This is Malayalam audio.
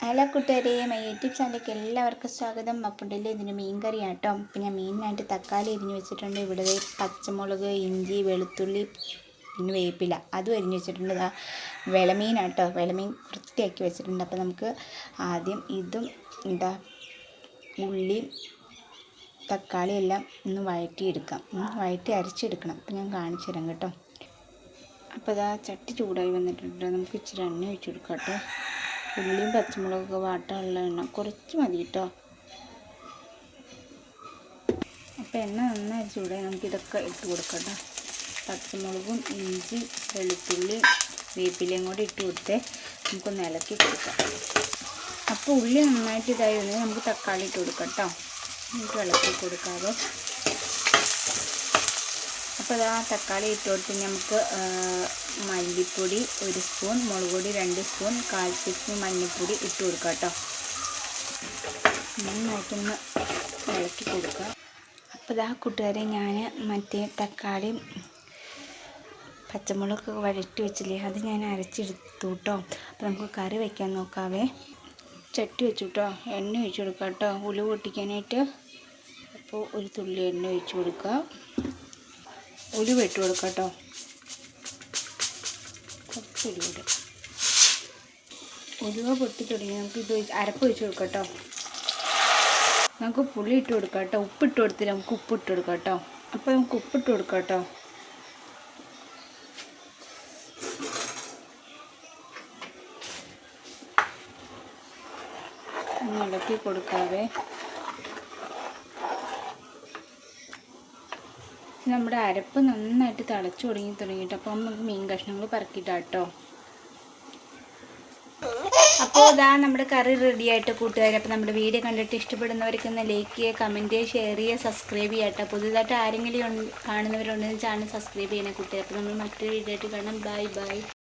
ഹലോ കൂട്ടുകാരെ, യൂട്യൂബ് ചാനലിലേക്ക് എല്ലാവർക്കും സ്വാഗതം. അപ്പുണ്ടല്ലേ ഇതിന് മീൻ കറിയാണ് കേട്ടോ. അപ്പം ഞാൻ മീനിനായിട്ട് തക്കാളി അരിഞ്ഞ് വെച്ചിട്ടുണ്ട്. ഇവിടെ പച്ചമുളക്, ഇഞ്ചി, വെളുത്തുള്ളി, പിന്നെ വേപ്പില അതും അരിഞ്ഞ് വെച്ചിട്ടുണ്ട്. ഇതാ വിളമീനാട്ടോ, വിളമീൻ വൃത്തിയാക്കി വെച്ചിട്ടുണ്ട്. അപ്പോൾ നമുക്ക് ആദ്യം ഇതും എന്താ ഉള്ളിയും തക്കാളി എല്ലാം ഒന്ന് വഴറ്റിയെടുക്കാം, വഴറ്റി അരച്ചെടുക്കണം. അപ്പം ഞാൻ കാണിച്ചു തരാം കേട്ടോ. അപ്പോൾ ഇതാ ചട്ടി ചൂടായി വന്നിട്ടുണ്ട്. നമുക്ക് ഇച്ചിരി എണ്ണ ഒഴിച്ച് കൊടുക്കാം കേട്ടോ. ഉള്ളിയും പച്ചമുളകൊക്കെ വാട്ടാനുള്ള എണ്ണ കുറച്ച് മതി കേട്ടോ. അപ്പോൾ എണ്ണ നന്നായി ചൂടായി നമുക്കിതൊക്കെ ഇട്ട് കൊടുക്കാം കേട്ടോ. പച്ചമുളകും ഇഞ്ചി വെളുത്തുള്ളി വേപ്പിലയും കൂടി ഇട്ട് കൊടുത്ത് നമുക്കൊന്ന് ഇളക്കി കൊടുക്കാം. അപ്പോൾ ഉള്ളി നന്നായിട്ട് ഇതായി വന്നാൽ നമുക്ക് തക്കാളി ഇട്ട് കൊടുക്കാം കേട്ടോ. നമുക്ക് ഇളക്കി കൊടുക്കാതെ അപ്പോൾ ഇതാ തക്കാളി ഇട്ട് കൊടുത്ത് നമുക്ക് മല്ലിപ്പൊടി 1 സ്പൂൺ, മുളക് പൊടി 2 സ്പൂൺ, 1/4 ടീസ്പൂൺ മഞ്ഞൾപ്പൊടി ഇട്ട് കൊടുക്കുക കേട്ടോ. നന്നായിട്ടൊന്ന് ഇളക്കി കൊടുക്കുക. അപ്പോൾ ഇതാ കൂട്ടുകാരെ, ഞാൻ മറ്റേ തക്കാളിയും പച്ചമുളകൊക്കെ വഴറ്റി വെച്ചില്ലേ, അത് ഞാൻ അരച്ചെടുത്തു കേട്ടോ. അപ്പോൾ നമുക്ക് കറി വയ്ക്കാൻ നോക്കാവേ. ചട്ടി വെച്ചു കേട്ടോ. എണ്ണ ഒഴിച്ച് കൊടുക്കുക കേട്ടോ, ഉലുവ പൊട്ടിക്കാനായിട്ട്. അപ്പോൾ ഒരു തുള്ളി എണ്ണ ഒഴിച്ച് കൊടുക്കുക, ഉലുവ ഇട്ട് കൊടുക്കുക കേട്ടോ. കുറച്ച് ഉലുവ പൊട്ടി തുടങ്ങി നമുക്ക് ഇത് അരപ്പ് ഒഴിച്ച് കൊടുക്കാം കേട്ടോ. നമുക്ക് പുളി ഇട്ട് കൊടുക്കാം കേട്ടോ. ഉപ്പിട്ട് കൊടുത്തില്ല, നമുക്ക് ഉപ്പിട്ട് കൊടുക്കാം കേട്ടോ. അപ്പോൾ നമുക്ക് ഉപ്പിട്ട് കൊടുക്കാം കേട്ടോ. ഒന്ന് ഇളക്കി കൊടുക്കാവേ. നമ്മുടെ അരപ്പ് നന്നായിട്ട് തിളച്ച് തുടങ്ങിയിട്ട് അപ്പോൾ നമുക്ക് മീൻ കഷ്ണങ്ങൾ പറക്കിയിട്ടാ കേട്ടോ. അപ്പോൾ ഇതാ നമ്മുടെ കറി റെഡി ആയിട്ട് കൂട്ടുകാർ. അപ്പോൾ നമ്മുടെ വീഡിയോ കണ്ടിട്ട് ഇഷ്ടപ്പെടുന്നവർക്ക് ഒന്ന് ലൈക്ക് ചെയ്യുക, കമൻറ്റ് ചെയ്യുക, ഷെയർ ചെയ്യുക, സബ്സ്ക്രൈബ് ചെയ്യുക കേട്ടോ. പുതുതായിട്ട് ആരെങ്കിലും കാണുന്നവരുണ്ടെങ്കിൽ ചാനൽ സബ്സ്ക്രൈബ് ചെയ്യണേ കൂട്ടുകാർ. അപ്പോൾ നമ്മൾ മറ്റൊരു വീഡിയോ ആയിട്ട് കാണാം. Bye bye.